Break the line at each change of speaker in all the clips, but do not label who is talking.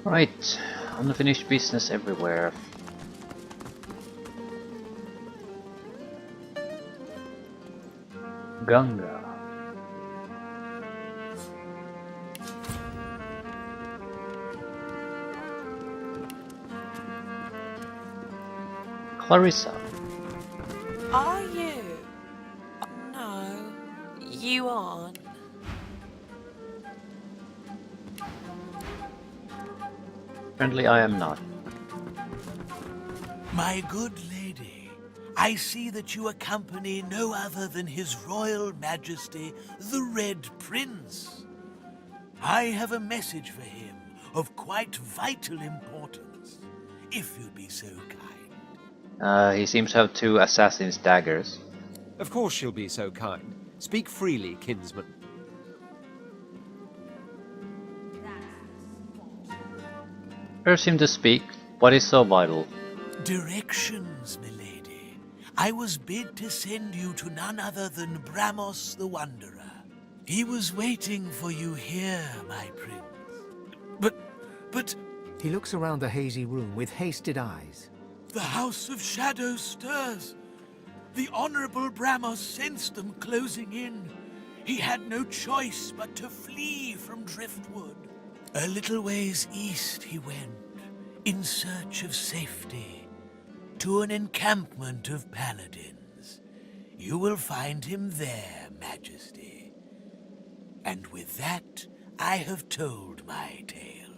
Right, unfinished business everywhere. Ganga. Clarissa.
Are you? Oh, no, you aren't.
Apparently I am not.
My good lady, I see that you accompany no other than His Royal Majesty, the Red Prince. I have a message for him of quite vital importance, if you'd be so kind.
He seems to have two assassin's daggers.
Of course she'll be so kind. Speak freely, kinsman.
Urge him to speak. What is so vital?
Directions, milady. I was bid to send you to none other than Bramos the Wanderer. He was waiting for you here, my prince. But...
He looks around the hazy room with hasted eyes.
The House of Shadows stirs. The Honorable Bramos sensed them closing in. He had no choice but to flee from Driftwood. A little ways east he went, in search of safety, to an encampment of paladins. You will find him there, Majesty. And with that, I have told my tale.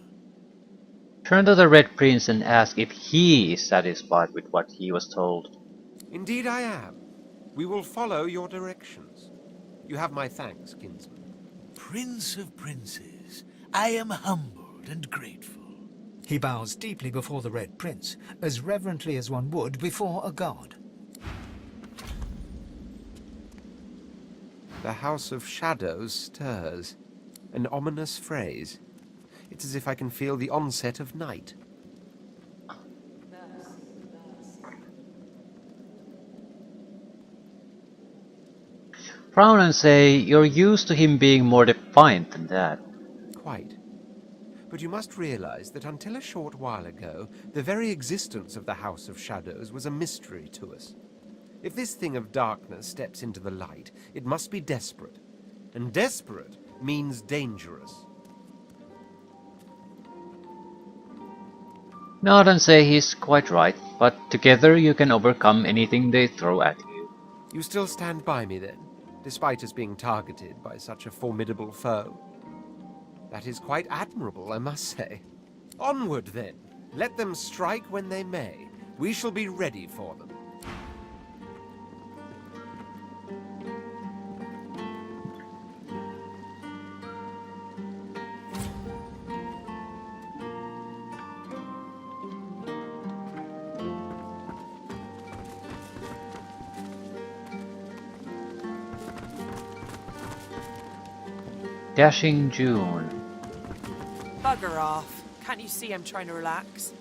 Turn to the Red Prince and ask if he is satisfied with what he was told.
Indeed I am. We will follow your directions. You have my thanks, kinsman.
Prince of Princes, I am humbled and grateful.
He bows deeply before the Red Prince, as reverently as one would before a god.
The House of Shadows stirs. An ominous phrase. It's as if I can feel the onset of night.
Frown and say you're used to him being more defiant than that.
Quite. But you must realize that until a short while ago, the very existence of the House of Shadows was a mystery to us. If this thing of darkness steps into the light, it must be desperate. And desperate means dangerous.
Nod and say he's quite right, but together you can overcome anything they throw at you.
You still stand by me then, despite us being targeted by such a formidable foe? That is quite admirable, I must say. Onward then. Let them strike when they may. We shall be ready for them.
Dashing June.
Bugger off. Can't you see I'm trying to relax?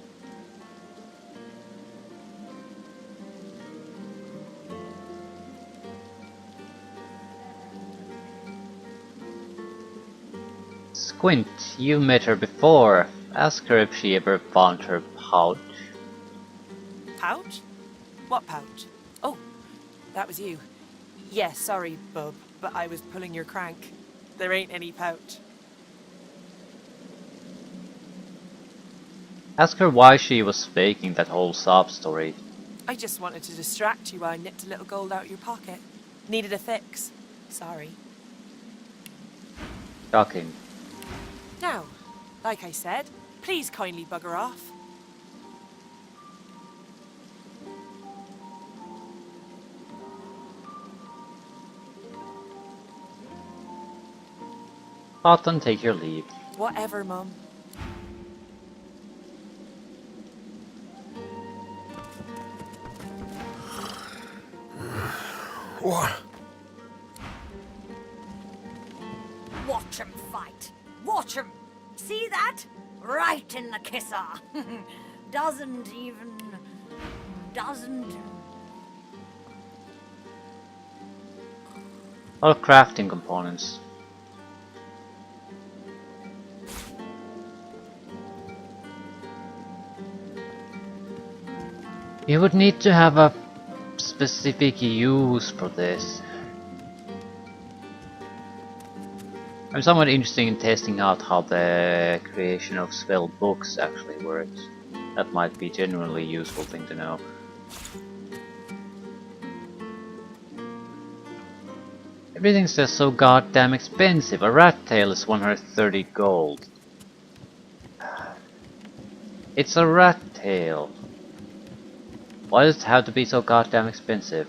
Squint, you've met her before. Ask her if she ever found her pouch.
Pouch? What pouch? Oh, that was you. Yeah, sorry, bub, but I was pulling your crank. There ain't any pouch.
Ask her why she was faking that whole sob story.
I just wanted to distract you while I nipped a little gold out your pocket. Needed a fix. Sorry.
Shocking.
Now, like I said, please kindly bugger off.
Cotton, take your leave.
Whatever, Mum.
What?
Watch him fight. Watch him. See that? Right in the kisser. Doesn't.
All crafting components. You would need to have a specific use for this. I'm somewhat interested in testing out how the creation of spell books actually works. That might be genuinely useful thing to know. Everything's just so goddamn expensive. A rat tail is 130 gold. It's a rat tail. Why does it have to be so goddamn expensive?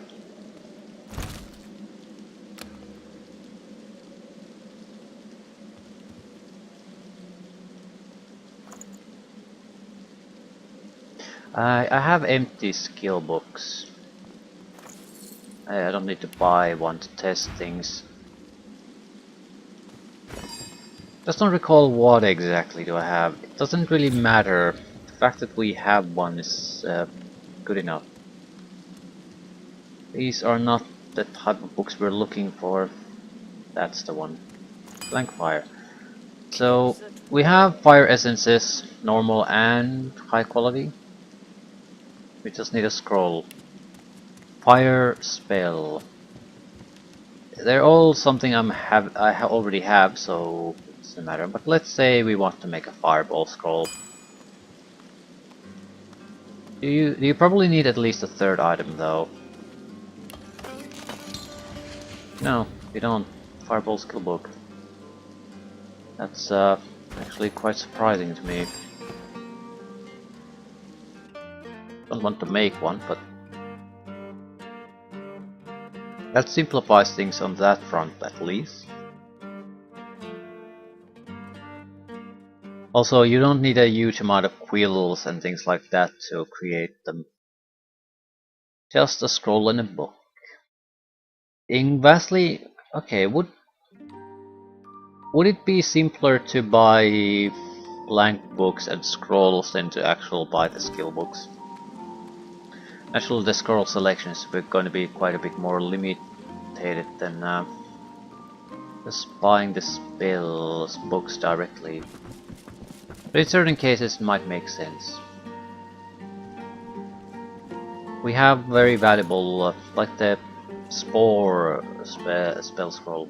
I have empty skill books. I don't need to buy one to test things. Just don't recall what exactly do I have. It doesn't really matter. The fact that we have one is good enough. These are not the type of books we're looking for. That's the one. Blank fire. So we have fire essences, normal and high quality. We just need a scroll. Fire spell. They're all something I already have, so it doesn't matter. But let's say we want to make a fireball scroll. You probably need at least a third item though. No, you don't. Fireball skill book. That's actually quite surprising to me. Don't want to make one, but that simplifies things on that front at least. Also, you don't need a huge amount of quills and things like that to create them. Just a scroll and a book. In vastly, okay, would it be simpler to buy blank books and scrolls than to actually buy the skill books? Actually, the scroll selection is going to be quite a bit more limited than just buying the spells books directly. But in certain cases, it might make sense. We have very valuable, like the Spore spell scroll.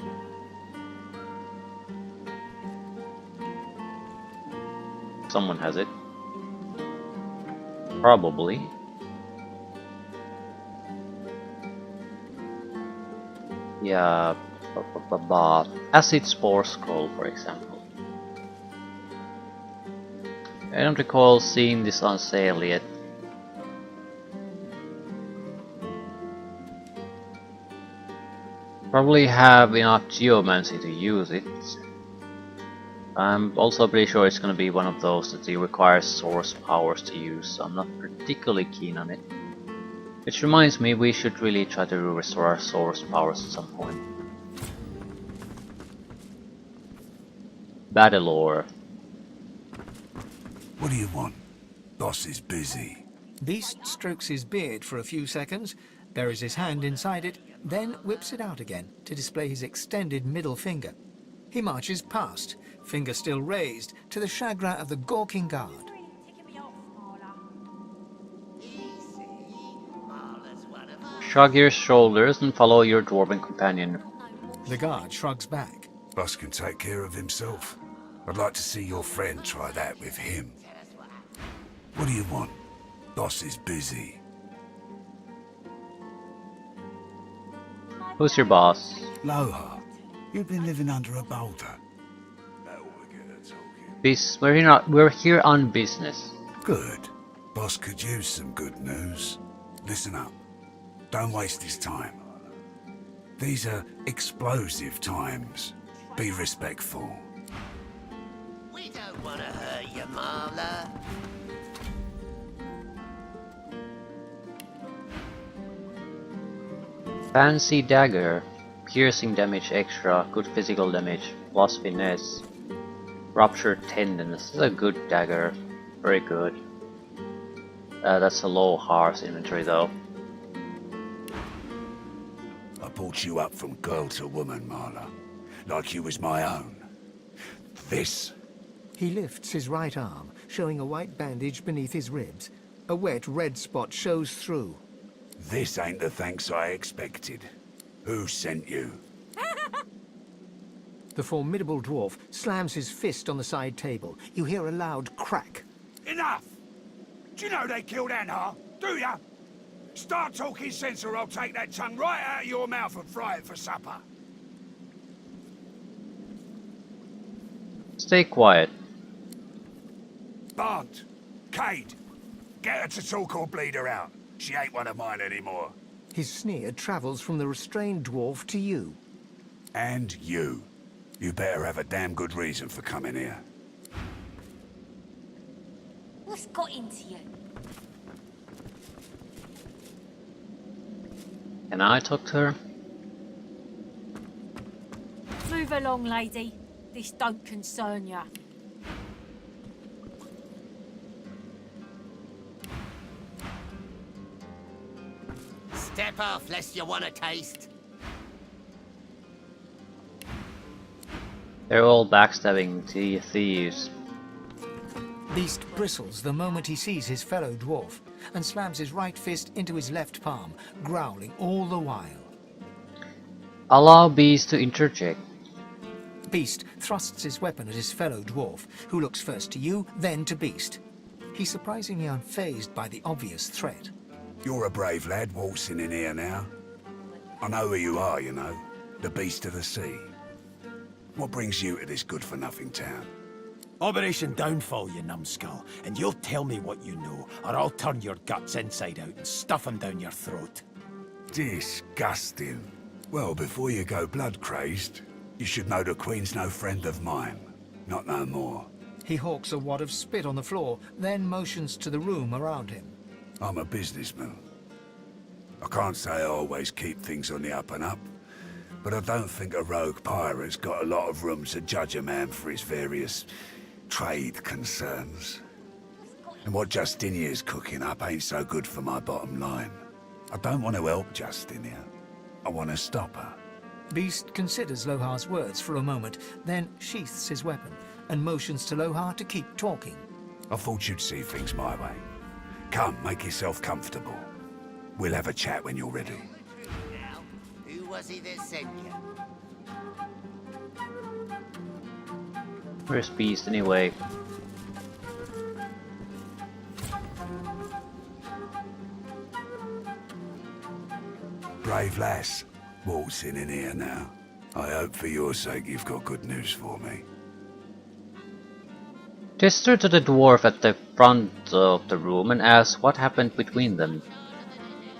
Someone has it. Probably. Yeah, Acid Spore Scroll, for example. I don't recall seeing this on sale yet. Probably have enough geomancy to use it. I'm also pretty sure it's gonna be one of those that you require source powers to use, so I'm not particularly keen on it. Which reminds me, we should really try to restore our source powers at some point. Battle Ore.
What do you want? Boss is busy.
Beast strokes his beard for a few seconds, buries his hand inside it, then whips it out again to display his extended middle finger. He marches past, finger still raised, to the chagrin of the gawking guard.
Shrug your shoulders and follow your dwarven companion.
The guard shrugs back.
Boss can take care of himself. I'd like to see your friend try that with him. What do you want? Boss is busy.
Who's your boss?
Lohar, you've been living under a boulder.
We're here on business.
Good. Boss could use some good news. Listen up. Don't waste his time. These are explosive times. Be respectful.
We don't want to hurt you, Marla.
Fancy dagger. Piercing damage extra, good physical damage, plus finesse. Ruptured tendon. This is a good dagger. Very good. That's a Lohar's inventory though.
I brought you up from girl to woman, Marla. Like you was my own. This.
He lifts his right arm, showing a white bandage beneath his ribs. A wet red spot shows through.
This ain't the thanks I expected. Who sent you?
The formidable dwarf slams his fist on the side table. You hear a loud crack.
Enough! Do you know they killed Anhar? Do ya? Start talking sense or I'll take that tongue right out of your mouth and fry it for supper.
Stay quiet.
Barnes, Cade, get her to talk or bleed her out. She ain't one of mine anymore.
His sneer travels from the restrained dwarf to you.
And you. You better have a damn good reason for coming here.
What's got into you?
Can I talk to her?
Move along, lady. This don't concern ya.
Step off, lest you want a taste.
They're all backstabbing thieves.
Beast bristles the moment he sees his fellow dwarf and slams his right fist into his left palm, growling all the while.
Allow Beast to interject.
Beast thrusts his weapon at his fellow dwarf, who looks first to you, then to Beast. He's surprisingly unfazed by the obvious threat.
You're a brave lad waltzing in here now. I know who you are, you know. The Beast of the Sea. What brings you to this good-for-nothing town?
Operation Downfall, you numbskull, and you'll tell me what you know, or I'll turn your guts inside out and stuff them down your throat.
Disgusting. Well, before you go blood-crazed, you should know the Queen's no friend of mine. Not no more.
He hawks a wad of spit on the floor, then motions to the room around him.
I'm a businessman. I can't say I always keep things on the up and up, but I don't think a rogue pirate's got a lot of room to judge a man for his various trade concerns. And what Justinia's cooking up ain't so good for my bottom line. I don't want to help Justinia. I want to stop her.
Beast considers Lohar's words for a moment, then sheaths his weapon and motions to Lohar to keep talking.
I thought you'd see things my way. Come, make yourself comfortable. We'll have a chat when you're ready.
Now, who was he that sent you?
Where's Beast anyway?
Brave lass, waltzing in here now. I hope for your sake you've got good news for me.
Gesture to the dwarf at the front of the room and asks what happened between them.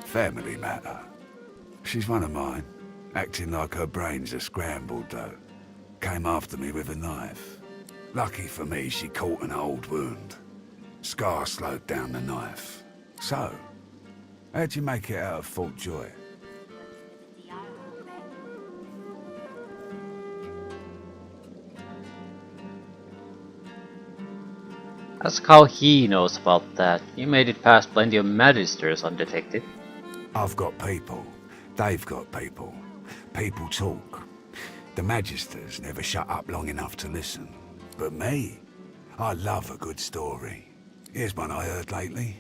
Family matter. She's one of mine, acting like her brains are scrambled though. Came after me with a knife. Lucky for me, she caught an old wound. Scar slowed down the knife. So, how'd you make it out of Fort Joy?
Ask how he knows about that. You made it past plenty of magisters undetected.
I've got people. They've got people. People talk. The magisters never shut up long enough to listen. But me, I love a good story. Here's one I heard lately.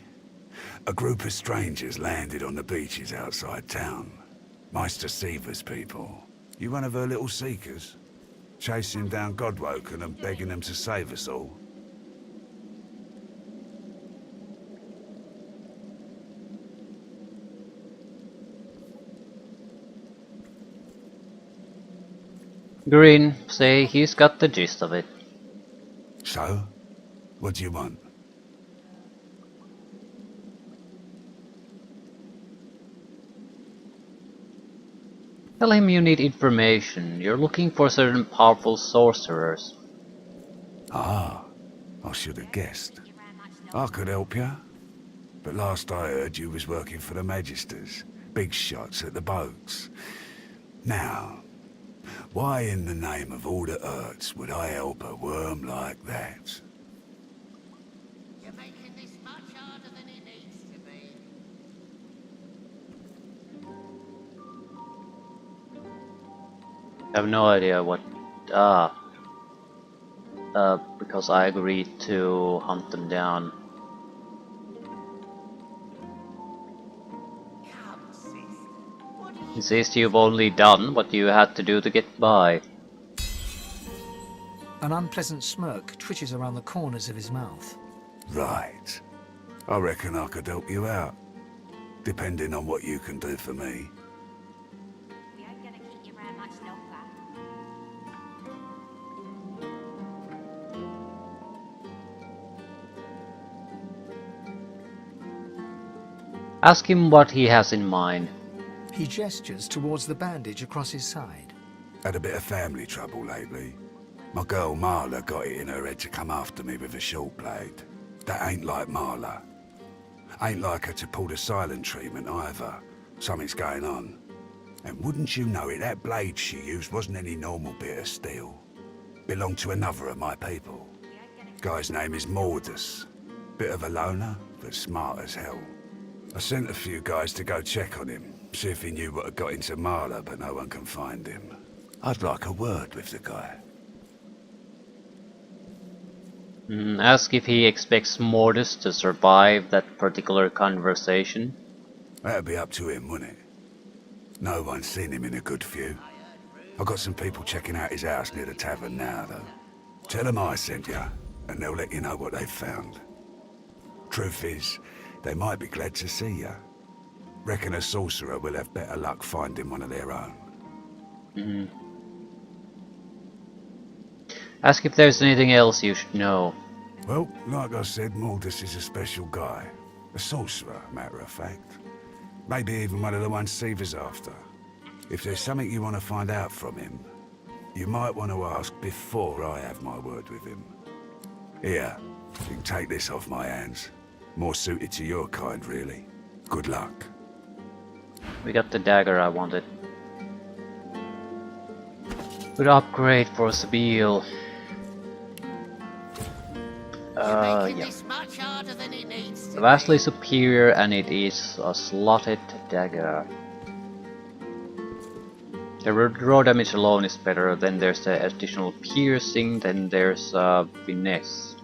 A group of strangers landed on the beaches outside town. Meister Seaver's people. You one of her little seekers? Chasing down Godwoken and begging them to save us all?
Green, say he's got the gist of it.
So? What do you want?
Tell him you need information. You're looking for certain powerful sorcerers.
Ah, I should have guessed. I could help you. But last I heard you was working for the Magisters. Big shots at the boats. Now, why in the name of all the Earths would I help a worm like that?
You're making this much harder than it needs to be.
I have no idea what... because I agreed to hunt them down. Insists you've only done what you had to do to get by.
An unpleasant smirk twitches around the corners of his mouth.
Right. I reckon I could help you out. Depending on what you can do for me.
We ain't gonna keep you around much longer.
Ask him what he has in mind.
He gestures towards the bandage across his side.
Had a bit of family trouble lately. My girl Marla got it in her head to come after me with a short blade. That ain't like Marla. Ain't like her to pull the silent treatment either. Something's going on. And wouldn't you know it, that blade she used wasn't any normal bit of steel. Belonged to another of my people. Guy's name is Mordus. Bit of a loner, but smart as hell. I sent a few guys to go check on him, see if he knew what had got into Marla, but no one can find him. I'd like a word with the guy.
Ask if he expects Mortis to survive that particular conversation.
That'd be up to him, wouldn't it? No one's seen him in a good few. I've got some people checking out his house near the tavern now, though. Tell them I sent you, and they'll let you know what they've found. Truth is, they might be glad to see you. Reckon a sorcerer will have better luck finding one of their own.
Ask if there's anything else you should know.
Well, like I said, Mordus is a special guy. A sorcerer, matter of fact. Maybe even one of the ones Seaver's after. If there's something you want to find out from him, you might want to ask before I have my word with him. Here, you can take this off my hands. More suited to your kind, really. Good luck.
We got the dagger I wanted. Good upgrade for Sabil. Yeah.
This much harder than it needs to
Vastly superior, and it is a slotted dagger. The raw damage alone is better, then there's the additional piercing, then there's finesse.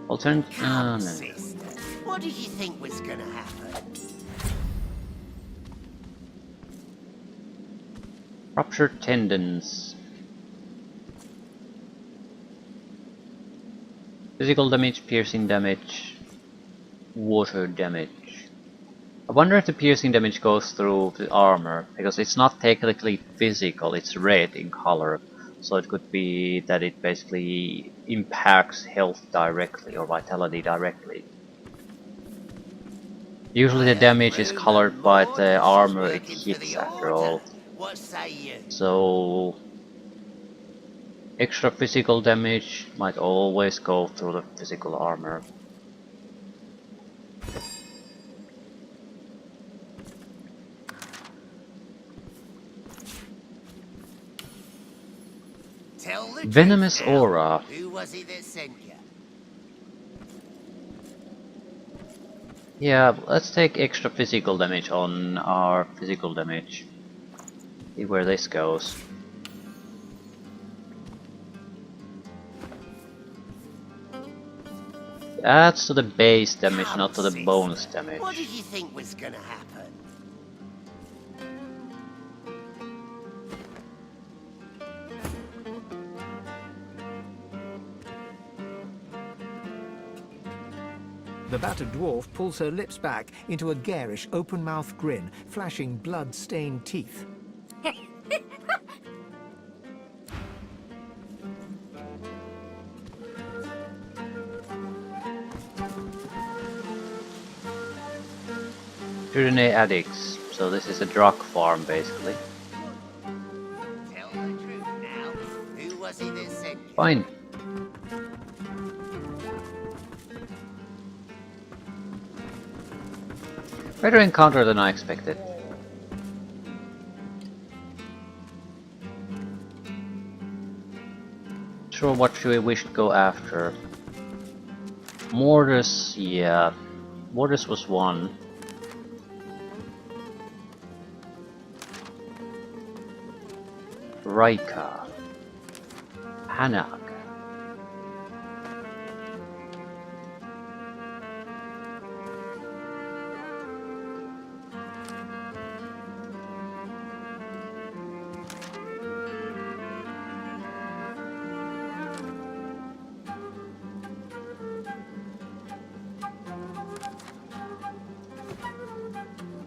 Alternate.
Come,
No.
sister. What did you think was gonna happen?
Ruptured tendons. Physical damage, piercing damage, water damage. I wonder if the piercing damage goes through the armor, because it's not technically physical, it's red in color. So it could be that it basically impacts health directly or vitality directly. Usually the damage is colored by the armor it hits after all.
What say you?
So extra physical damage might always go through the physical armor.
Tell the
Venomous
truth now.
aura.
Who was it that sent you?
Yeah, let's take extra physical damage on our physical damage. See where this goes. Adds to the base damage,
Come,
not to the
sister.
bonus damage.
What did you think was gonna happen?
The battered dwarf pulls her lips back into a garish, open-mouthed grin, flashing blood-stained teeth.
Pyrenees addicts. So this is a drug farm basically.
Tell the truth now. Who was it that sent you?
Fine. Better encounter than I expected. Sure, what should we should go after? Mortis, yeah. Mortis was one. Raika. Hanak.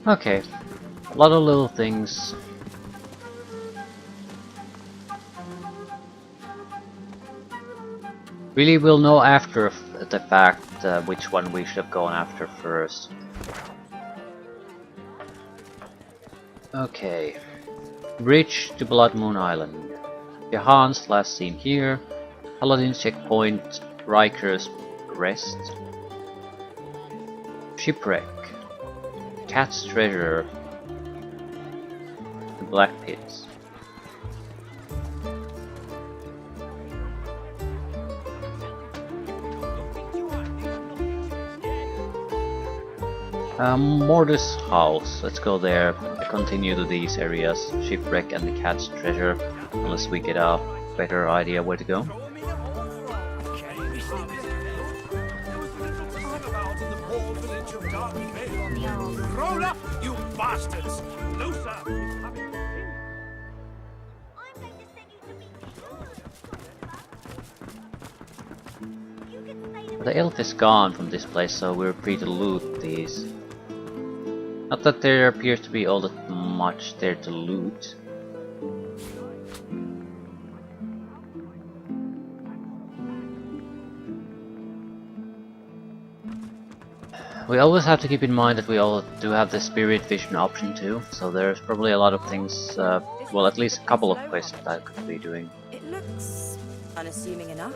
Okay, a lot of little things. Really, we'll know after the fact which one we should have gone after first. Okay, bridge to Blood Moon Island. Jahan's last seen here. Paladin's checkpoint. Riker's rest. Shipwreck. Cat's treasure. The Black Pits. Mortis house. Let's go there. Continue to these areas. Shipwreck and the cat's treasure. Unless we get a better idea where to go.
Roll up, you bastards! Loose up!
The elf is gone from this place, so we're free to loot these. Not that there appears to be all that much there to loot. We always have to keep in mind that we all do have the spirit vision option too, so there's probably a lot of things, well, at least a couple of quests that I could be doing.
It looks unassuming enough.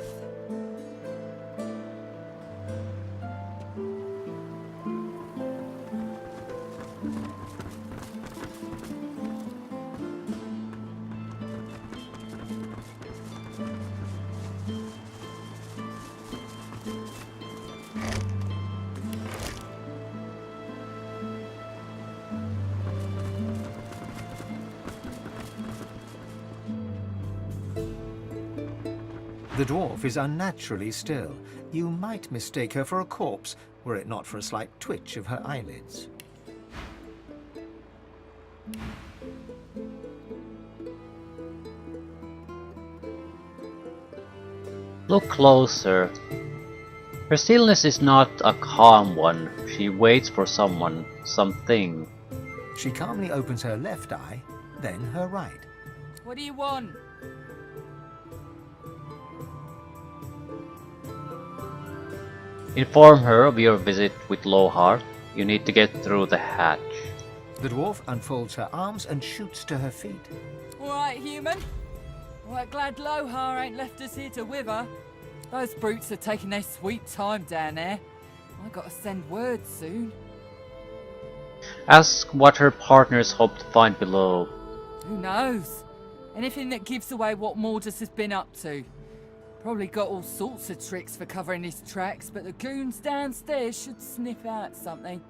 The dwarf is unnaturally still. You might mistake her for a corpse, were it not for a slight twitch of her eyelids.
Look closer. Her stillness is not a calm one. She waits for someone, something.
She calmly opens her left eye, then her right.
What do you want?
Inform her of your visit with Lohar. You need to get through the hatch.
The dwarf unfolds her arms and shoots to her feet.
Alright, human. Well, glad Lohar ain't left us here to wither. Those brutes are taking their sweet time down there. I gotta send word soon.
Ask what her partners hope to find below.
Who knows? Anything that gives away what Mortis has been up to. Probably got all sorts of tricks for covering his tracks, but the goons downstairs should sniff out something.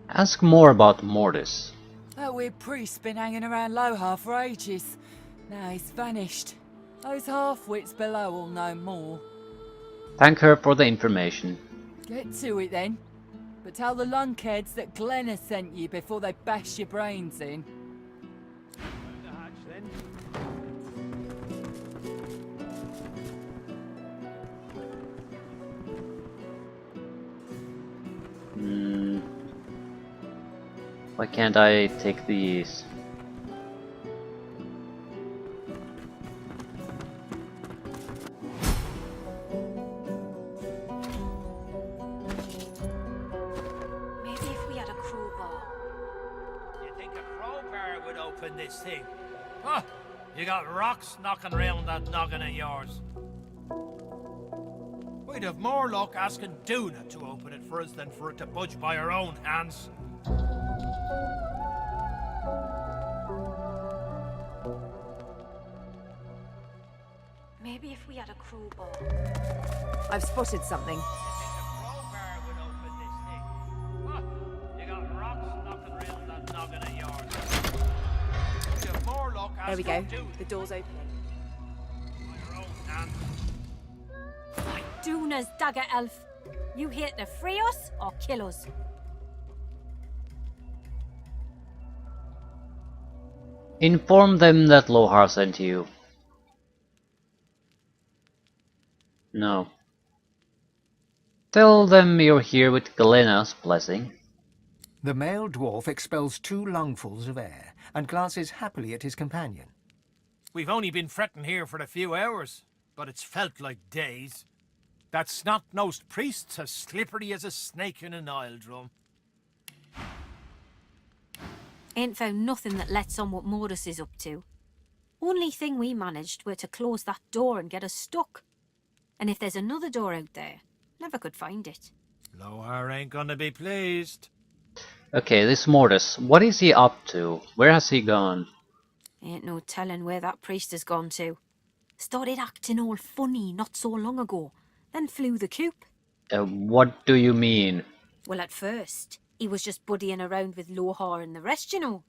Ask more about Mortis.
That weird priest's been hanging around Lohar for ages. Now he's vanished. Those half-wits below will know more.
Thank her for the information.
Get to it then. But tell the lunkheads that Glenna sent you before they bash your brains in.
Why can't I take these?
Maybe if we had a crowbar.
You think a crowbar would open this thing? Huh? You got rocks knocking around that noggin of yours. We'd have more luck asking Duna to open it for us than for it to budge by our own hands.
Maybe if we had a crowbar.
I've spotted something. There we go. The door's opening.
My Duna's dagger elf. You here to free us or kill us?
Inform them that Lohar sent you. No. Tell them you're here with Glenna's blessing.
The male dwarf expels 2 lungfuls of air and glances happily at his companion.
We've only been fretting here for a few hours, but it's felt like days. That snot-nosed priest's as slippery as a snake in an oil drum.
Ain't found nothing that lets on what Mortis is up to. Only thing we managed were to close that door and get us stuck. And if there's another door out there, never could find it.
Lohar ain't gonna be pleased.
Okay, this Mortis, what is he up to? Where has he gone?
Ain't no telling where that priest has gone to. Started acting all funny not so long ago, then flew the coop.
What do you mean?
Well, at first, he was just buddying around with Lohar and the rest, you know.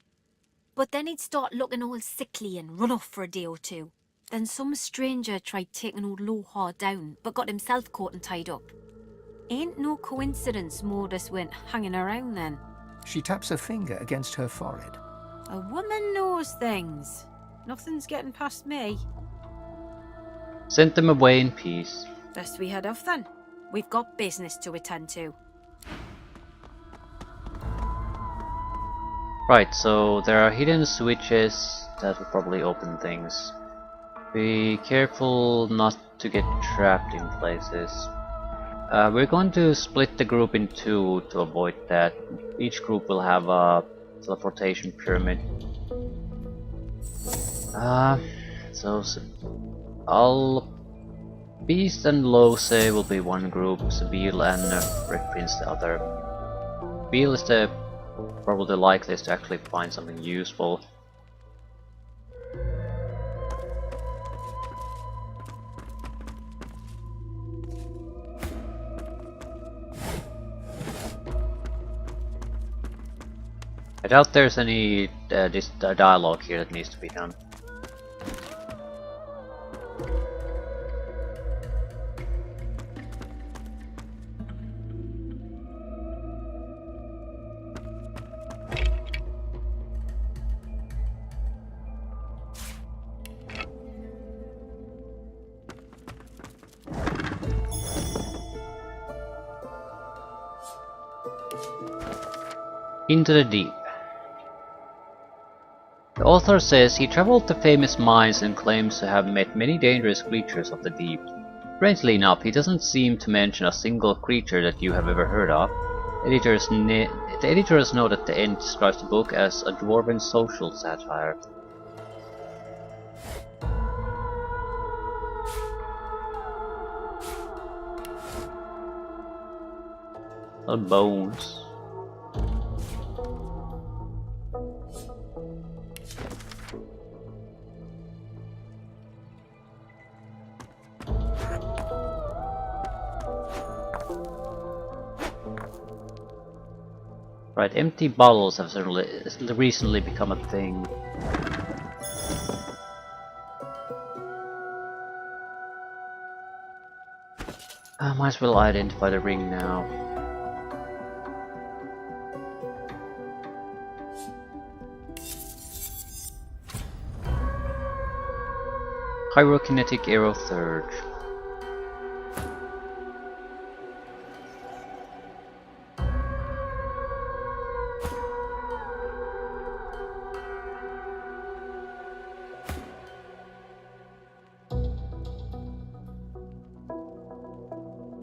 But then he'd start looking all sickly and run off for a day or two. Then some stranger tried taking old Lohar down, but got himself caught and tied up. Ain't no coincidence Mortis went hanging around then.
She taps a finger against her forehead.
A woman knows things. Nothing's getting past me.
Send them away in peace.
Best we head off then. We've got business to attend to.
Right, so there are hidden switches that will probably open things. Be careful not to get trapped in places. We're going to split the group in 2 to avoid that. Each group will have a teleportation pyramid. Beast and Lose will be one group, Seville and Red Prince the other. Seville is the probably likeliest to actually find something useful. I doubt there's any dialogue here that needs to be done. Into the deep. The author says he traveled to famous mines and claims to have met many dangerous creatures of the deep. Strangely enough, he doesn't seem to mention a single creature that you have ever heard of. The editors note at the end describes the book as a dwarven social satire. Bones. Right, empty bottles have recently become a thing. I might as well identify the ring now. Pyrokinetic Arrow Surge.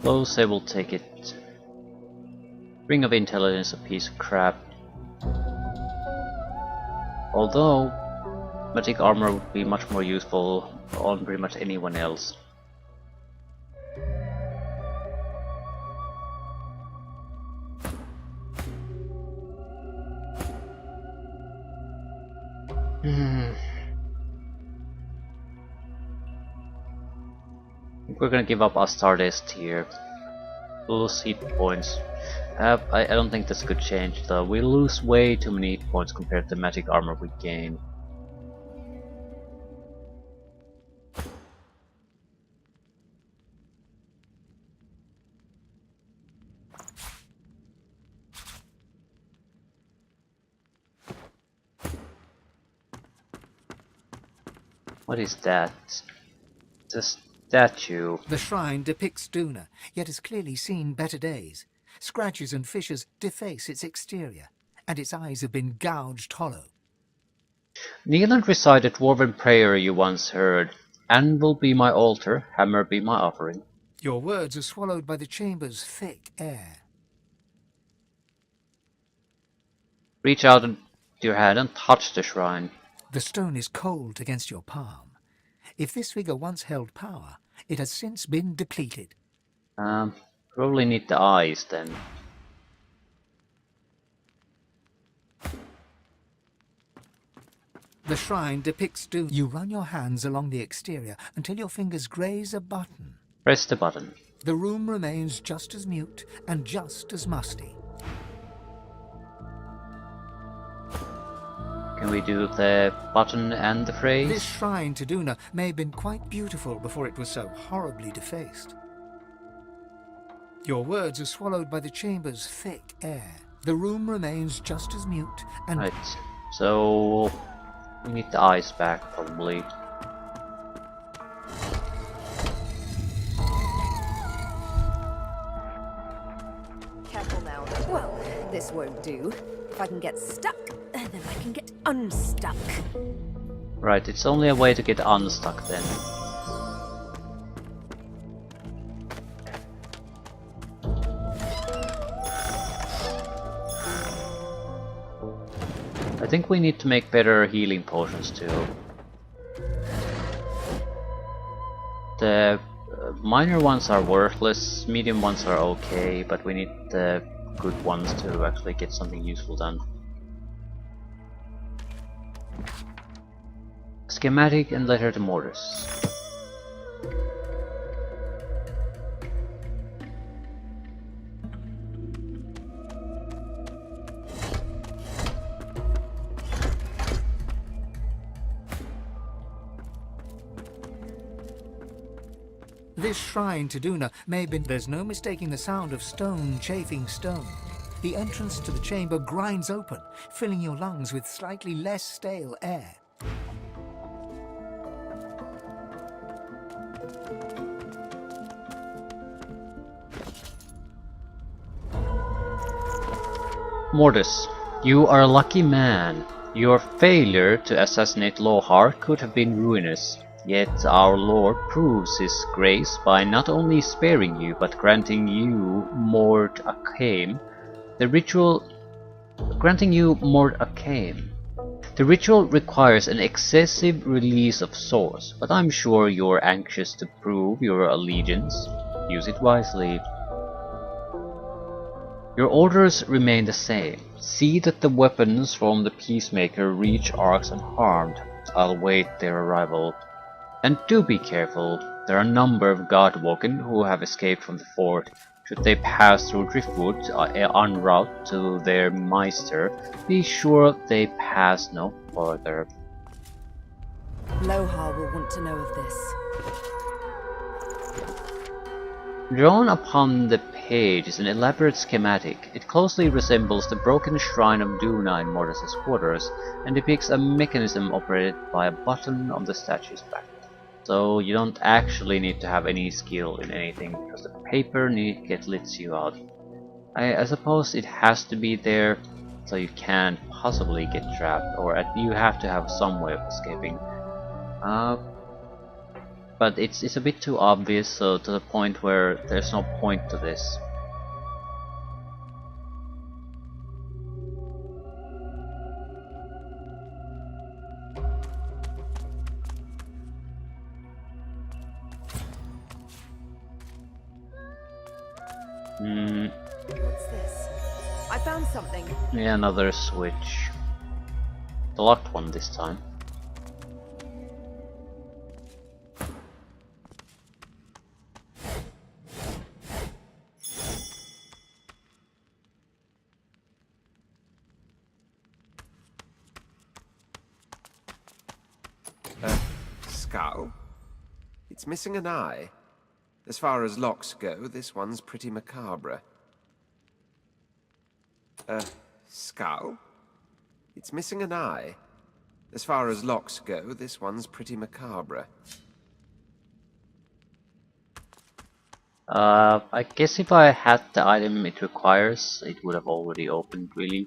Close, I will take it. Ring of Intelligence, a piece of crap. Although, magic armor would be much more useful on pretty much anyone else. We're gonna give up our Stardust here. Lose hit points. I don't think this could change though. We lose way too many hit points compared to the magic armor we gain. What is that? It's a statue.
The shrine depicts Duna, yet has clearly seen better days. Scratches and fissures deface its exterior. and its eyes have been gouged hollow.
Kneel and recite a dwarven prayer you once heard. Anvil be my altar, hammer be my offering.
Your words are swallowed by the chamber's thick air.
Reach out your hand and touch the shrine.
The stone is cold against your palm. If this figure once held power, it has since been depleted.
Probably need the eyes then.
The shrine depicts doom. You run your hands along the exterior until your fingers graze a button.
Press the button.
The room remains just as mute and just as musty.
Can we do the button and the phrase?
This shrine to Duna may have been quite beautiful before it was so horribly defaced. Your words are swallowed by the chamber's thick air. The room remains just as mute and...
Right, so we need the eyes back probably.
Careful now. Well, this won't do. If I can get stuck, then I can get unstuck.
Right, it's only a way to get unstuck then. I think we need to make better healing potions too. The minor ones are worthless, medium ones are okay, but we need the good ones to actually get something useful done. Schematic and letter to Mortis.
This shrine to Duna may have been... There's no mistaking the sound of stone chafing stone. The entrance to the chamber grinds open, filling your lungs with slightly less stale air.
Mortis, you are a lucky man. Your failure to assassinate Lohar could have been ruinous. Yet our Lord proves his grace by not only sparing you, but granting you Mord Akame. Granting you Mord Akame. The ritual requires an excessive release of source, but I'm sure you're anxious to prove your allegiance. Use it wisely. Your orders remain the same. See that the weapons from the Peacemaker reach Arx unharmed. I'll wait their arrival. And do be careful. There are a number of Godwoken who have escaped from the fort. Should they pass through Driftwood en route to their Meister, be sure they pass no further.
Lohar will want to know of this.
Drawn upon the page is an elaborate schematic. It closely resembles the broken shrine of Duna in Mortis' quarters, and depicts a mechanism operated by a button on the statue's back. So you don't actually need to have any skill in anything, because the paper lets you out. I suppose it has to be there, so you can't possibly get trapped, or you have to have some way of escaping. But it's a bit too obvious, so to the point where there's no point to this.
What's this? I found something.
Yeah, another switch. The locked one this time.
Skull? It's missing an eye. As far as locks go, this one's pretty macabre. Skull? It's missing an eye. As far as locks go, this one's pretty macabre.
I guess if I had the item it requires, it would have already opened, really.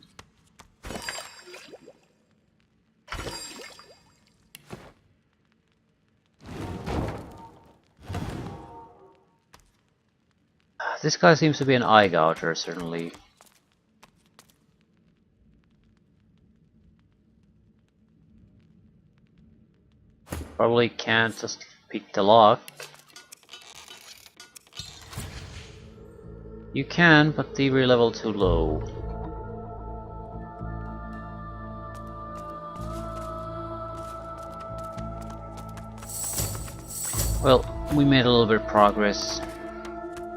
This guy seems to be an eye gouger, certainly. Probably can't just pick the lock. You can, but the level too low. Well, we made a little bit of progress.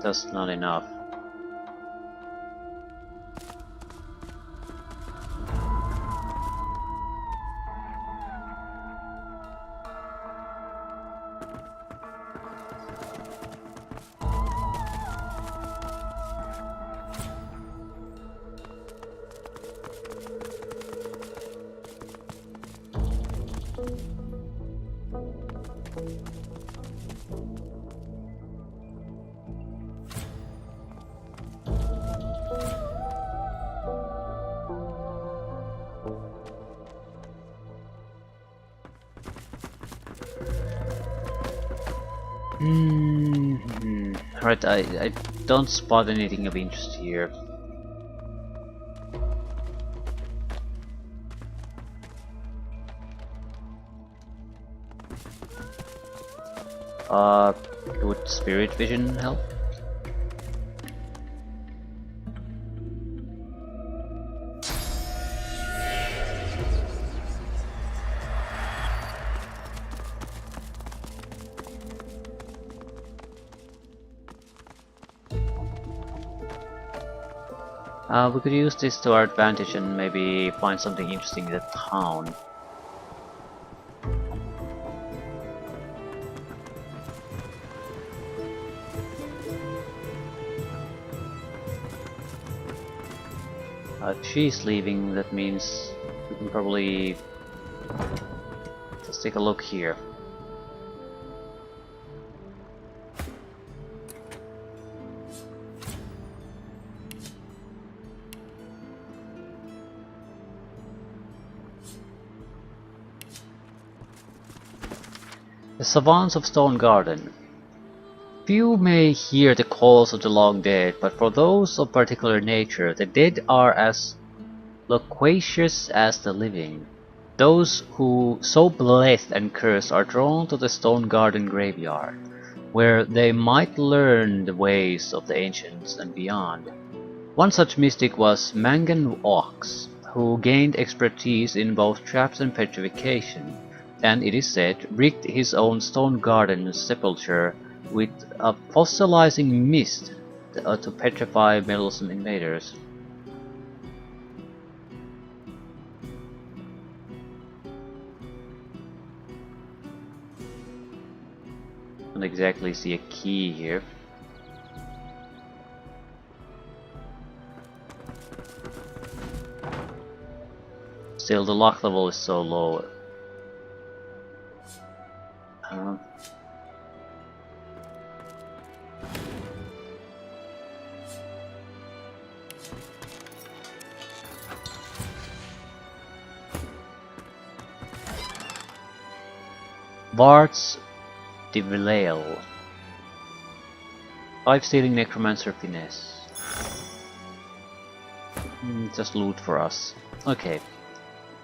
That's not enough. Right, I don't spot anything of interest here. Would spirit vision help? We could use this to our advantage and maybe find something interesting in the town. If she's leaving, that means we can probably just take a look here. The Savants of Stone Garden. Few may hear the calls of the long dead, but for those of particular nature, the dead are as loquacious as the living. Those who, so blessed and cursed, are drawn to the Stone Garden graveyard, where they might learn the ways of the ancients and beyond. One such mystic was Mangan Ox, who gained expertise in both traps and petrification, and it is said rigged his own Stone Garden sepulchre with a fossilizing mist to petrify meddlesome invaders. Don't exactly see a key here. Still, the lock level is so low. Bart's Divilale. 5 stealing necromancer finesse. Just loot for us. Okay.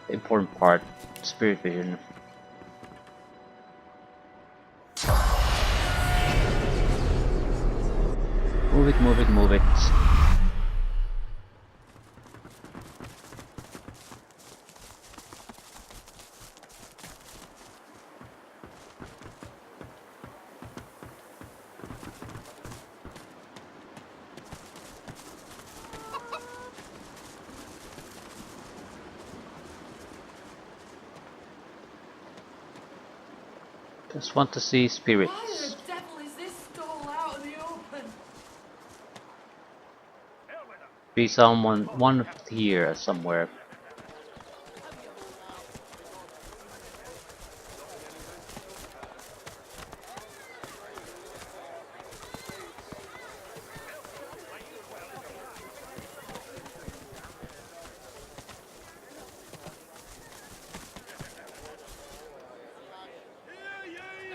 The important part, spirit vision. Move it, move it, move it. Just want to see spirits.
Why the devil is this stall out in the open?
Be someone, one here somewhere.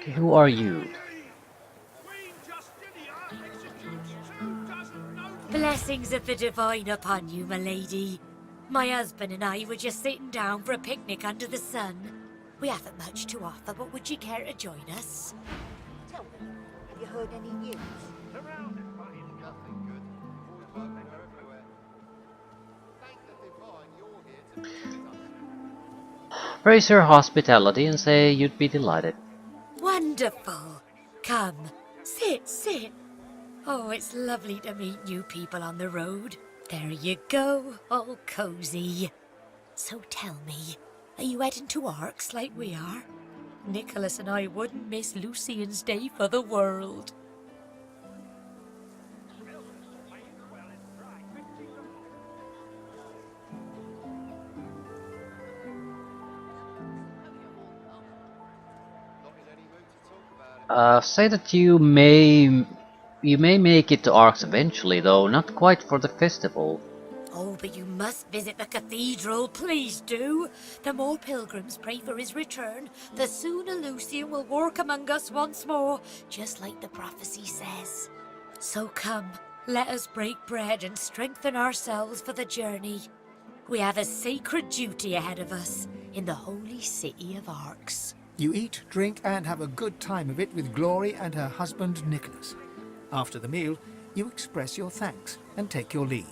Okay, who are you?
Blessings of the divine upon you, my lady. My husband and I were just sitting down for a picnic under the sun. We haven't much to offer, but would you care to join us?
Tell me, have you heard any news?
Praise her hospitality and say you'd be delighted.
Wonderful. Come, sit. Oh, it's lovely to meet new people on the road. There you go, all cozy. So tell me, are you heading to Arks like we are? Nicholas and I wouldn't miss Lucian's Day for the world.
Say that you may make it to Arks eventually, though not quite for the festival.
Oh, but you must visit the cathedral, please do. The more pilgrims pray for his return, the sooner Lucian will walk among us once more, just like the prophecy says. So come, let us break bread and strengthen ourselves for the journey. We have a sacred duty ahead of us in the holy city of Arks.
You eat, drink, and have a good time of it with Glory and her husband Nicholas. After the meal, you express your thanks and take your leave.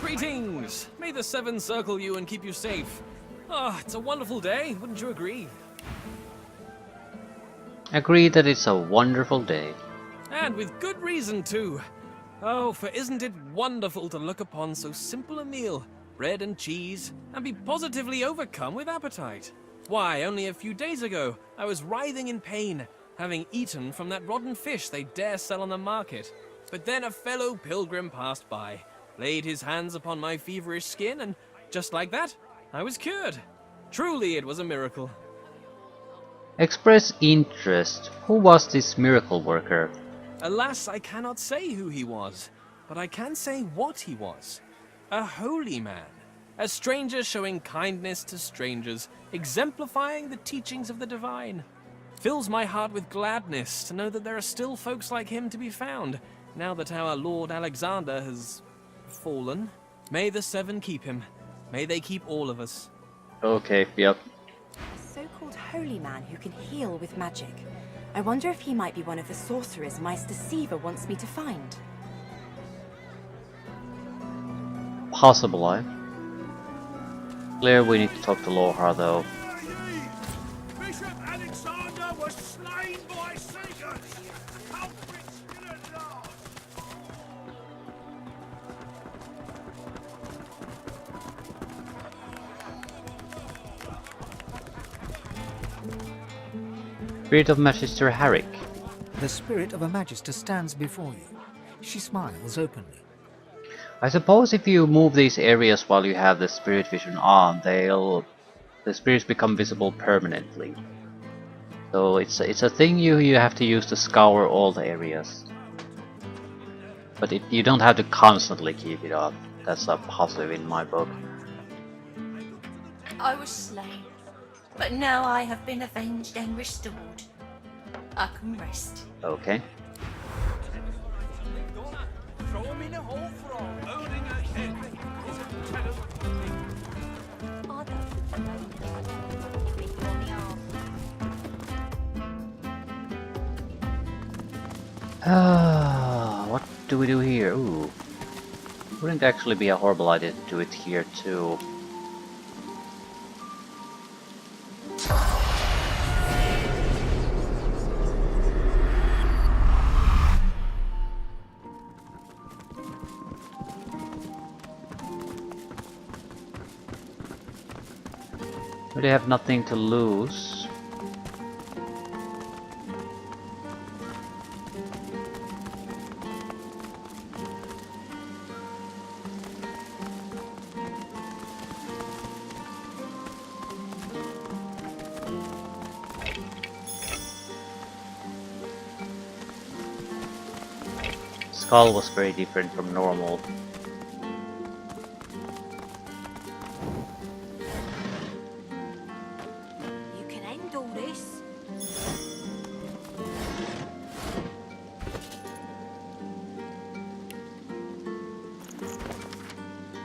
Greetings! May the Seven circle you and keep you safe. Ah, it's a wonderful day, wouldn't you agree?
Agree that it's a wonderful day.
And with good reason, too. Oh, for isn't it wonderful to look upon so simple a meal, bread and cheese, and be positively overcome with appetite? Why, only a few days ago, I was writhing in pain, having eaten from that rotten fish they dare sell on the market. But then a fellow pilgrim passed by, laid his hands upon my feverish skin, and just like that, I was cured. Truly, it was a miracle.
Express interest. Who was this miracle worker?
Alas, I cannot say who he was, but I can say what he was. A holy man. A stranger showing kindness to strangers, exemplifying the teachings of the divine. Fills my heart with gladness to know that there are still folks like him to be found, now that our Lord Alexander has fallen. May the Seven keep him. May they keep all of us.
Okay, yep.
A so-called holy man who can heal with magic. I wonder if he might be one of the sorcerers Meister Siva wants me to find.
Possible, Clear we need to talk to Lohar, though.
Bishop Alexander was slain by Seegers. Culprits still at large.
Spirit of Magister Harrick.
The spirit of a magister stands before you. She smiles openly.
I suppose if you move these areas while you have the spirit vision on, the spirits become visible permanently. So it's a thing you have to use to scour all the areas. But you don't have to constantly keep it on. That's a positive in my book.
I was slain, but now I have been avenged and restored. I can rest.
Okay.
Throw him in a hole for all. Holding a head is a terrible
What do we do here? Ooh. Wouldn't actually be a horrible idea to do it here too. Really have nothing to lose. Skull was very different from normal.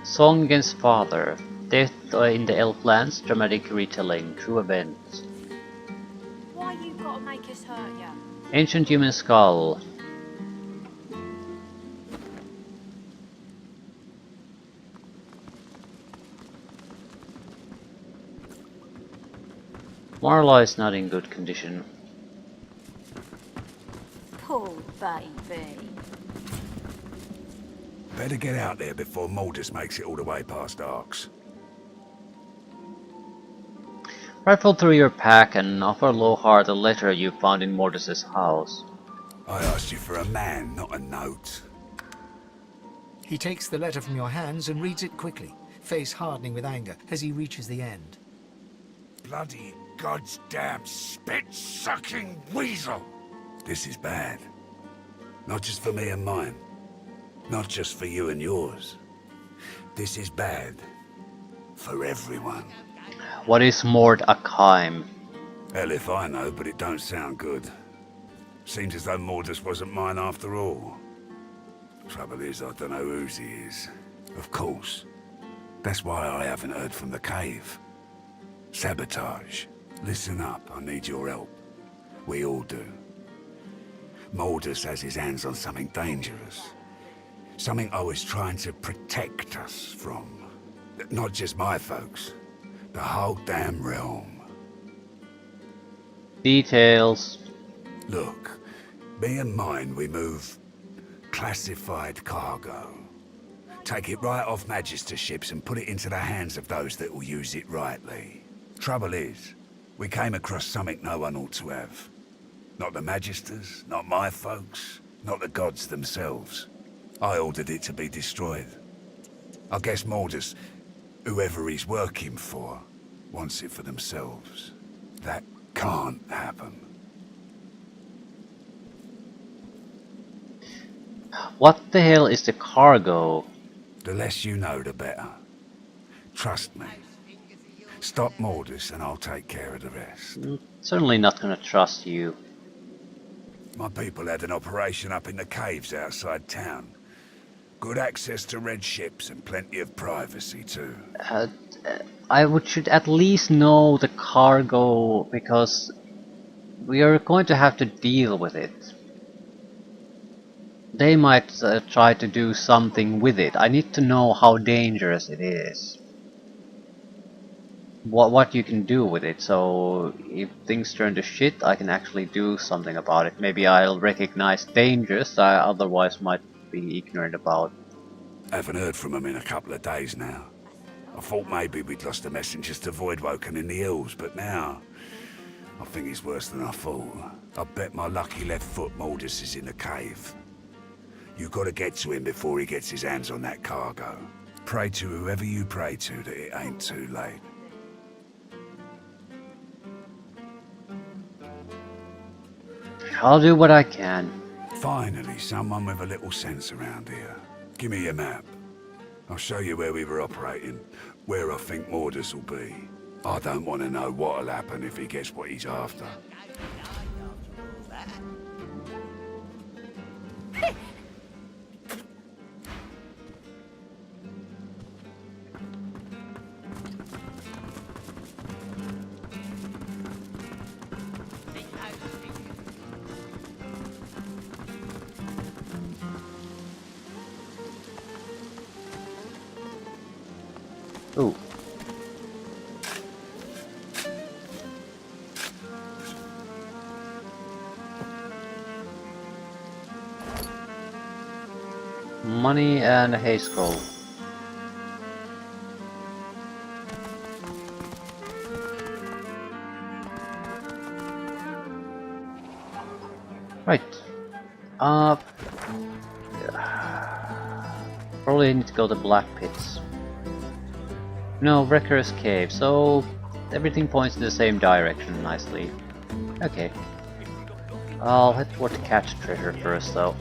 Song Against Father. Death in the Elflands, dramatic retelling, true events.
Why you gotta make us hurt ya?
Ancient Human Skull. Marla is not in good condition.
Poor baby.
Better get out there before Maldus makes it all the way past Arks.
Rifle through your pack and offer Lohar the letter you found in Mordus's house.
I asked you for a man, not a note.
He takes the letter from your hands and reads it quickly, face hardening with anger as he reaches the end.
Bloody goddamn spit-sucking weasel! This is bad. Not just for me and mine. Not just for you and yours. This is bad. For everyone.
What is Mord Akheim?
Hell if I know, but it don't sound good. Seems as though Mordus wasn't mine after all. Trouble is, I don't know whose he is. Of course. That's why I haven't heard from the cave. Sabotage. Listen up, I need your help. We all do. Mordus has his hands on something dangerous. Something I was trying to protect us from. Not just my folks. The whole damn realm.
Details.
Look, me and mine, we move classified cargo. Take it right off Magister ships and put it into the hands of those that will use it rightly. Trouble is, we came across something no one ought to have. Not the Magisters, not my folks, not the gods themselves. I ordered it to be destroyed. I guess Mordus, whoever he's working for, wants it for themselves. That can't happen.
What the hell is the cargo?
The less you know, the better. Trust me. Stop Mordus and I'll take care of the rest.
Certainly not gonna trust you.
My people had an operation up in the caves outside town. Good access to red ships and plenty of privacy too.
Should at least know the cargo because we are going to have to deal with it. They might try to do something with it. I need to know how dangerous it is. What you can do with it, so if things turn to shit, I can actually do something about it. Maybe I'll recognize dangers I otherwise might be ignorant about.
Haven't heard from them in a couple of days now. I thought maybe we'd lost the messengers to Voidwoken in the hills, but now I think it's worse than I thought. I bet my lucky left foot Mordus is in the cave. You gotta get to him before he gets his hands on that cargo. Pray to whoever you pray to that it ain't too late.
I'll do what I can.
Finally, someone with a little sense around here. Give me your map. I'll show you where we were operating, where I think Mordus will be. I don't want to know what'll happen if he gets what he's after.
Ooh. Money and a hay scroll. Right. Probably need to go to Black Pits. No, Wrecker's Cave, so everything points in the same direction nicely. Okay. I'll head toward the catch treasure first though.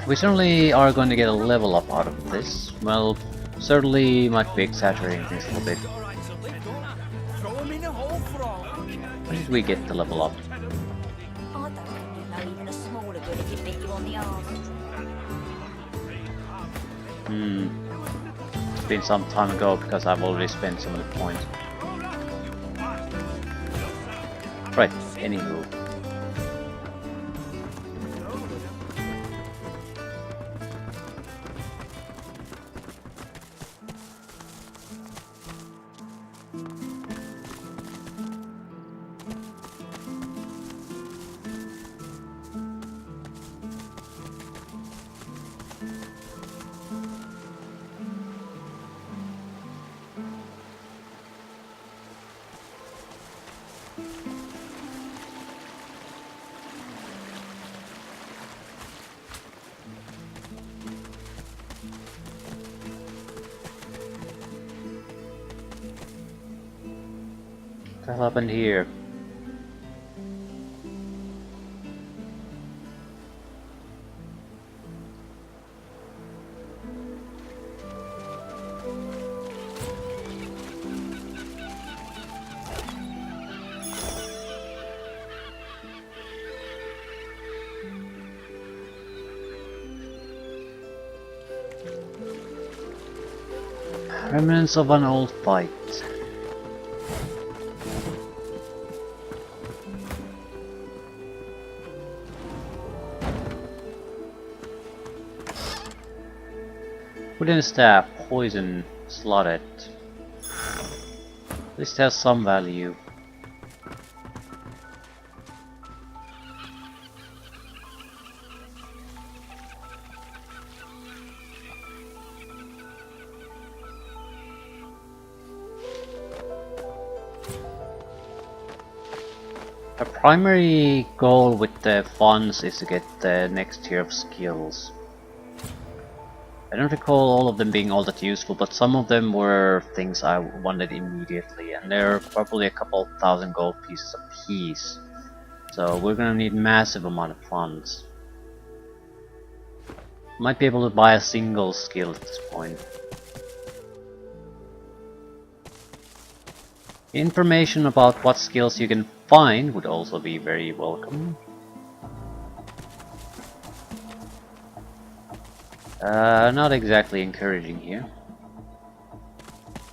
We certainly are going to get a level up out of this. Well, certainly might be exaggerating things a little bit. When did we get the level up?
I don't think you'd know even a smaller good if it bit you on the arse.
It's been some time ago because I've already spent some of the points. Right, anywho. What happened here? Remnants of an old fight. Wooden staff, poison, slotted. This has some value. Our primary goal with the funds is to get the next tier of skills. I don't recall all of them being all that useful, but some of them were things I wanted immediately, and they're probably a couple thousand gold pieces a piece. So we're gonna need massive amount of funds. Might be able to buy a single skill at this point. Information about what skills you can find would also be very welcome. Not exactly encouraging here.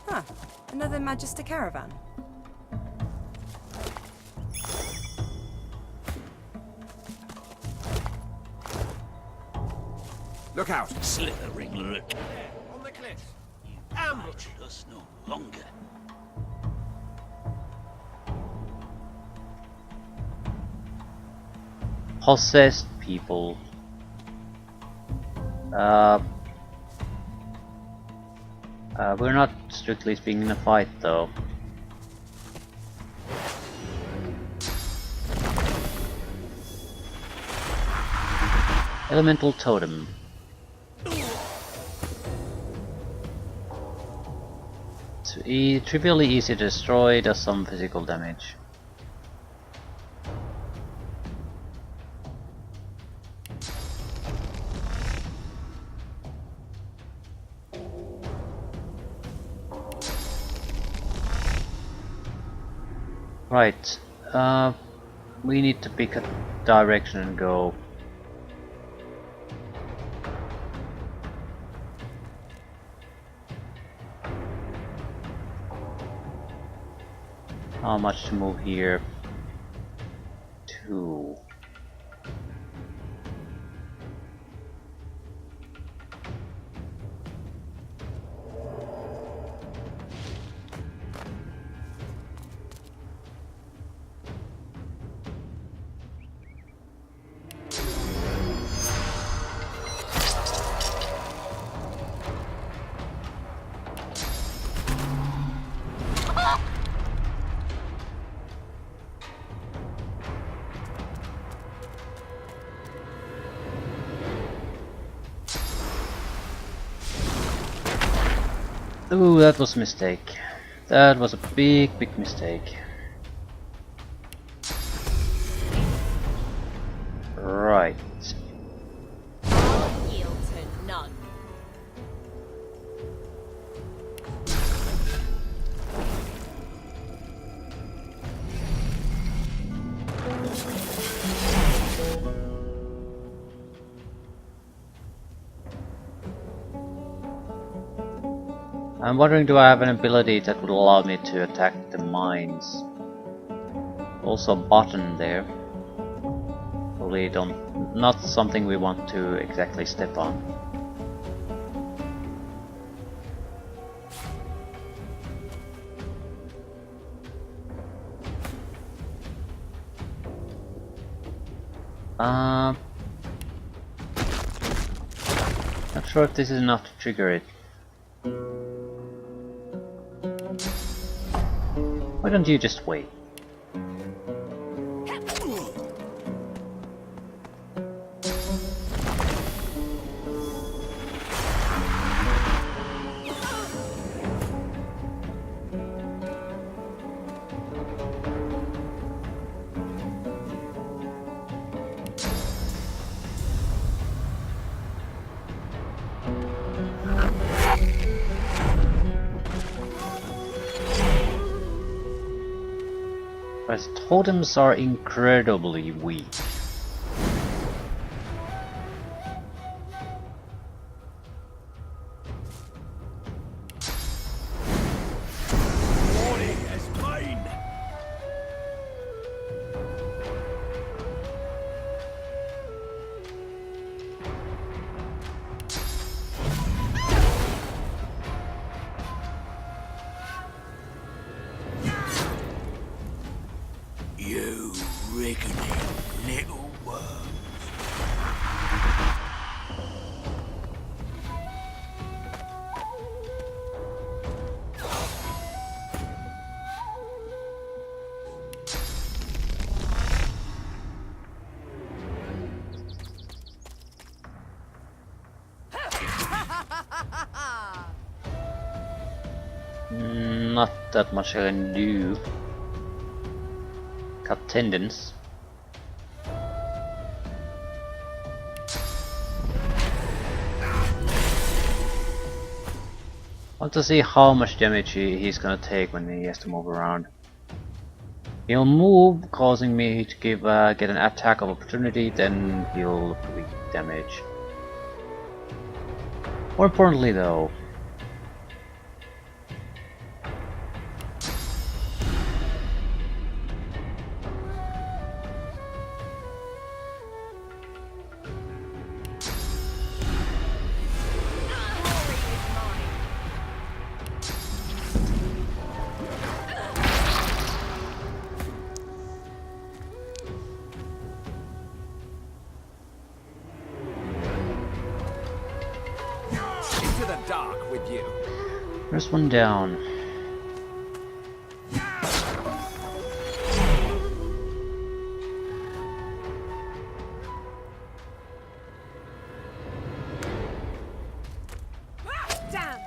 Huh. Another Magister caravan.
Look out!
Slithering look.
On the cliff!
Ambush us no longer.
Possessed people. We're not strictly speaking in a fight though. Elemental totem. It's trivially easy to destroy, does some physical damage. Right, we need to pick a direction and go. How much to move here? 2. Ooh, that was a mistake. That was a big mistake. Right.
I'll yield to none.
I'm wondering, do I have an ability that would allow me to attack the mines? Also a button there. Probably not something we want to exactly step on. Not sure if this is enough to trigger it. Why don't you just wait? But totems are incredibly weak.
Glory is mine. You wriggling little worms.
Not that much I can do. Cut tendons. I want to see how much damage he's gonna take when he has to move around. He'll move, causing me to get an attack of opportunity, then he'll look weak damage. More importantly though,
Into the dark with you.
first one down.
Damn!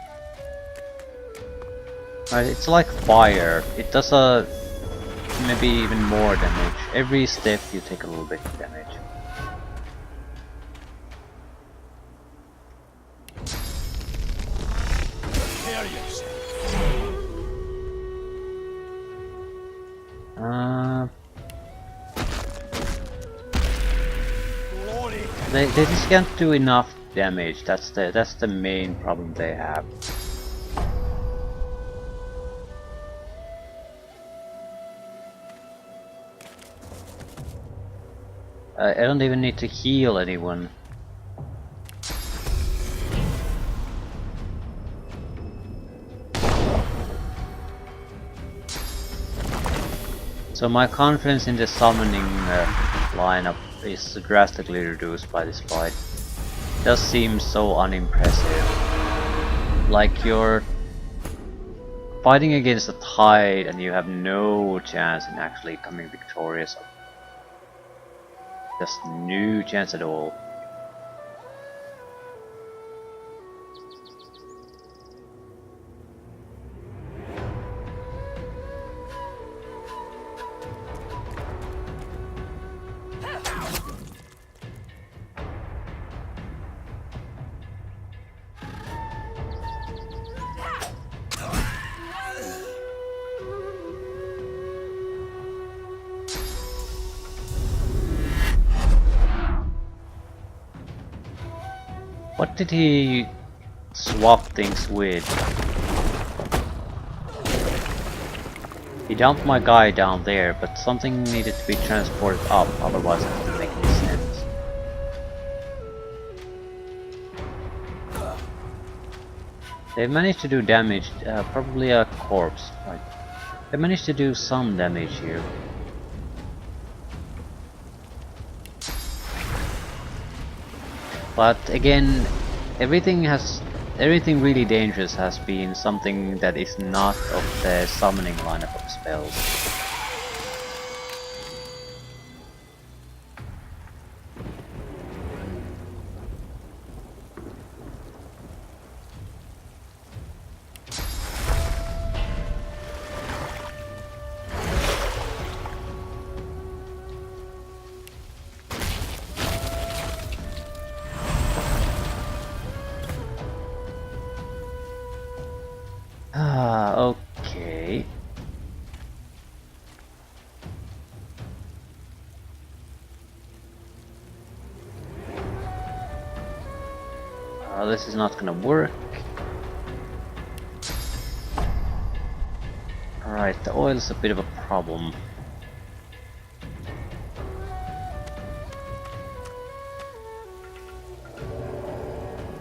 Right, it's like fire. It does maybe even more damage. Every step you take a little bit of damage.
Prepare yourself. Glory.
They just can't do enough damage. That's the main problem they have. I don't even need to heal anyone. So my confidence in the summoning lineup is drastically reduced by this fight. It does seem so unimpressive. Like you're fighting against a tide and you have no chance in actually coming victorious. Just no chance at all. What did he swap things with? He dumped my guy down there, but something needed to be transported up, otherwise it wouldn't make any sense. They managed to do damage, probably a corpse. Right. They managed to do some damage here. But again, everything really dangerous has been something that is not of the summoning lineup of spells. Okay. This is not gonna work. Alright, the oil's a bit of a problem.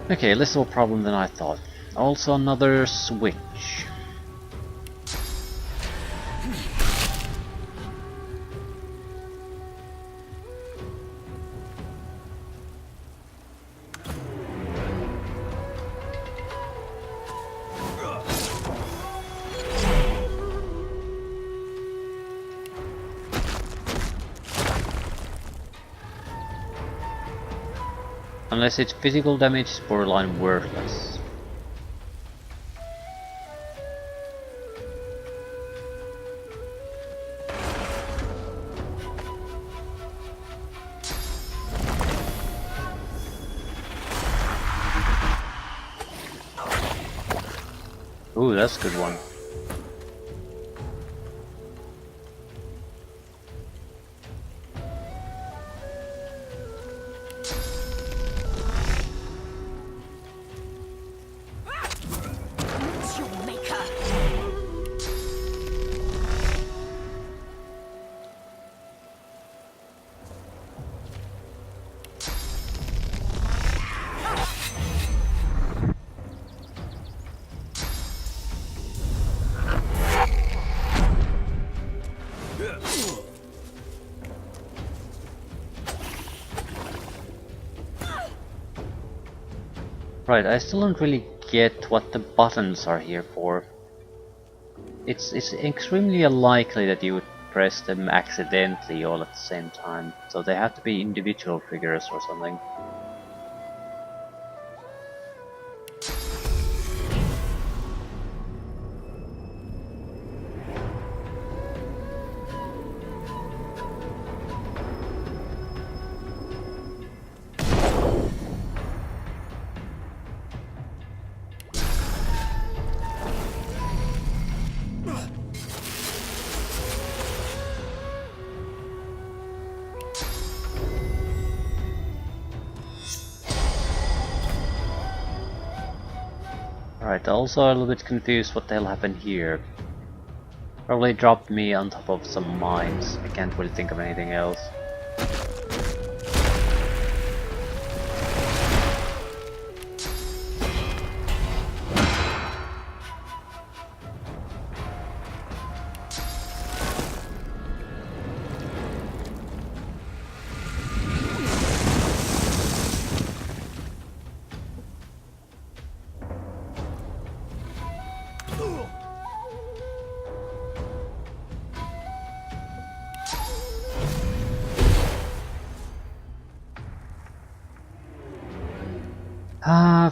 Okay, less of a problem than I thought. Also another switch. Unless it's physical damage, it's borderline worthless. Ooh, that's a good one. Right, I still don't really get what the buttons are here for. It's extremely unlikely that you would press them accidentally all at the same time, so they have to be individual triggers or something. Alright, also a little bit confused what the hell happened here. Probably dropped me on top of some mines. I can't really think of anything else.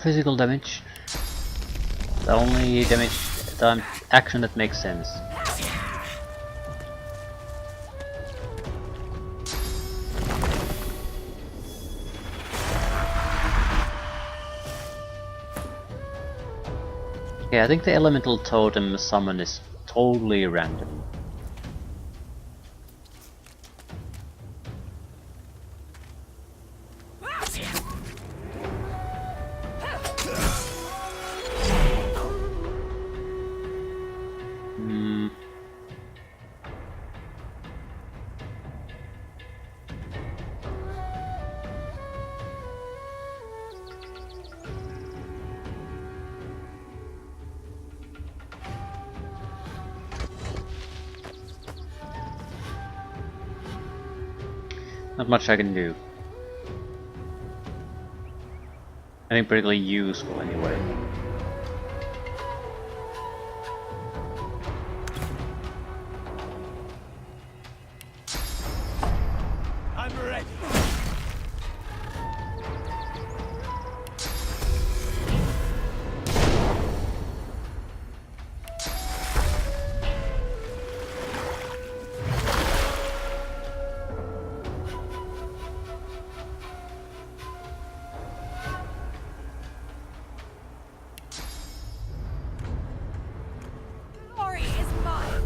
Physical damage. The only damage, the action that makes sense. Okay, I think the elemental totem summon is totally random. Not much I can do. Anything particularly useful anyway.
I'm ready.
Glory is mine.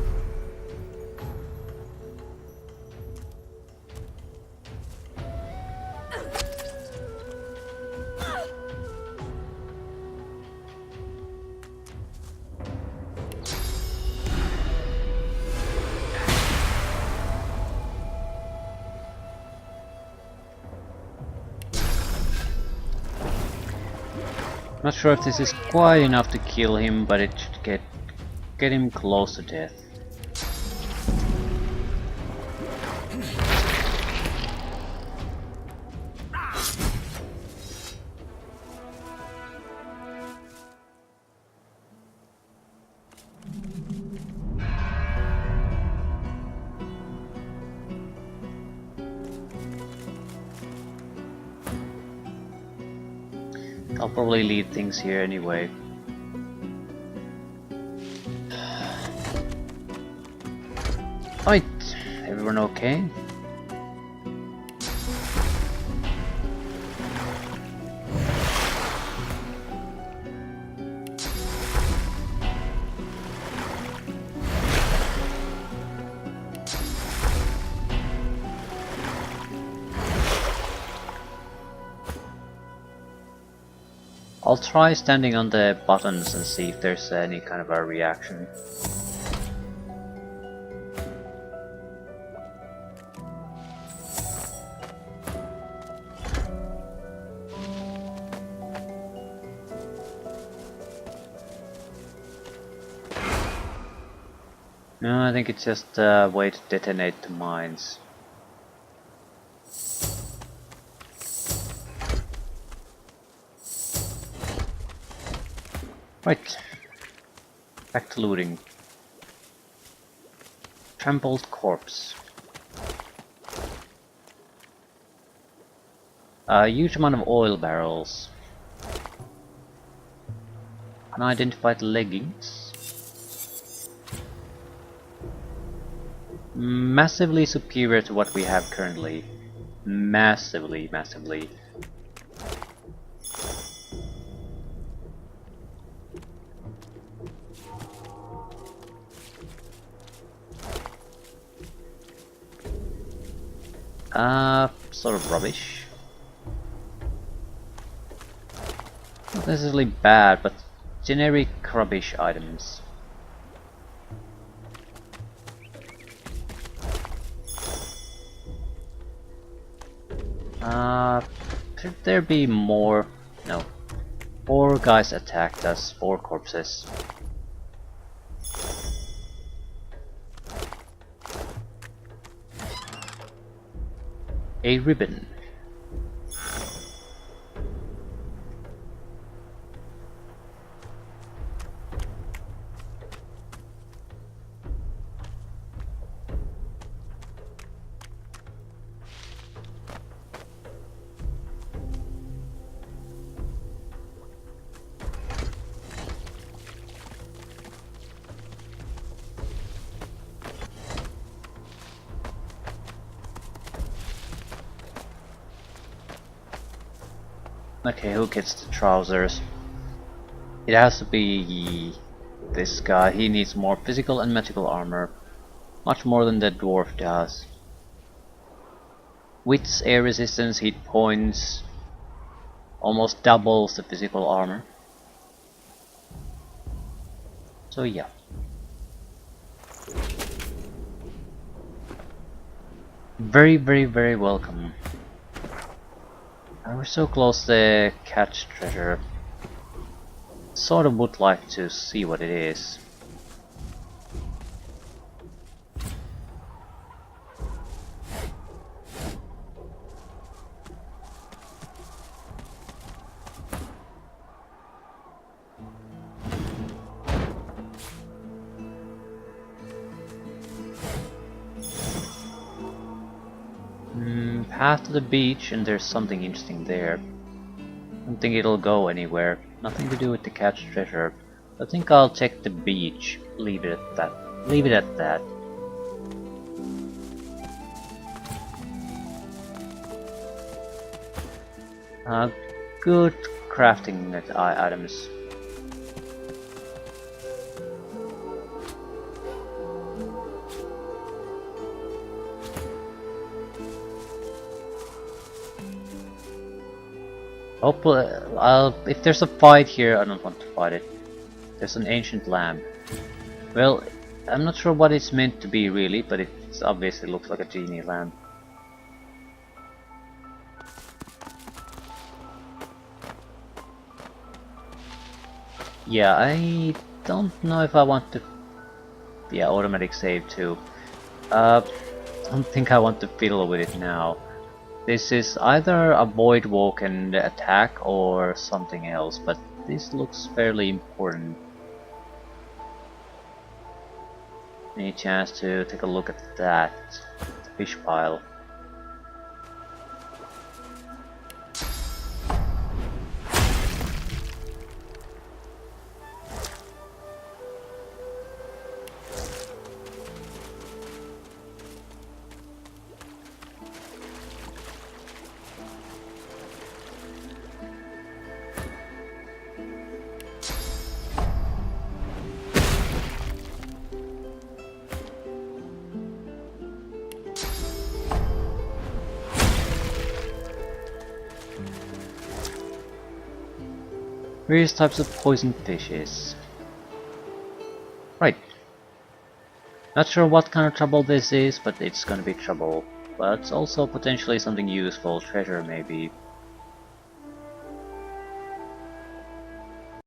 Not sure if this is quite enough to kill him, but it should get him close to death. I'll probably leave things here anyway. Right, everyone okay? I'll try standing on the buttons and see if there's any kind of a reaction. No, I think it's just a way to detonate the mines. Right, back to looting. Trampled corpse. A huge amount of oil barrels. Unidentified leggings. Massively superior to what we have currently. Massively. Sort of rubbish. Not necessarily bad, but generic rubbish items. Should there be more? No. 4 guys attacked us, 4 corpses. A ribbon. Okay, who gets the trousers? It has to be this guy. He needs more physical and magical armor. Much more than the dwarf does. Wits, air resistance, hit points. Almost doubles the physical armor. So yeah. Very welcome. And we're so close to the catch treasure. Sort of would like to see what it is. path to the beach, and there's something interesting there. I don't think it'll go anywhere. Nothing to do with the catch treasure. I think I'll check the beach. Leave it at that. Leave it at that. Good crafting items. Hopefully, if there's a fight here, I don't want to fight it. There's an ancient lamp. Well, I'm not sure what it's meant to be really, but it obviously looks like a genie lamp. Yeah, I don't know if I want to... Yeah, automatic save too. I don't think I want to fiddle with it now. This is either a void walk and attack or something else, but this looks fairly important. Any chance to take a look at that fish pile? Various types of poison fishes. Right. Not sure what kind of trouble this is, but it's gonna be trouble. But it's also potentially something useful, treasure maybe.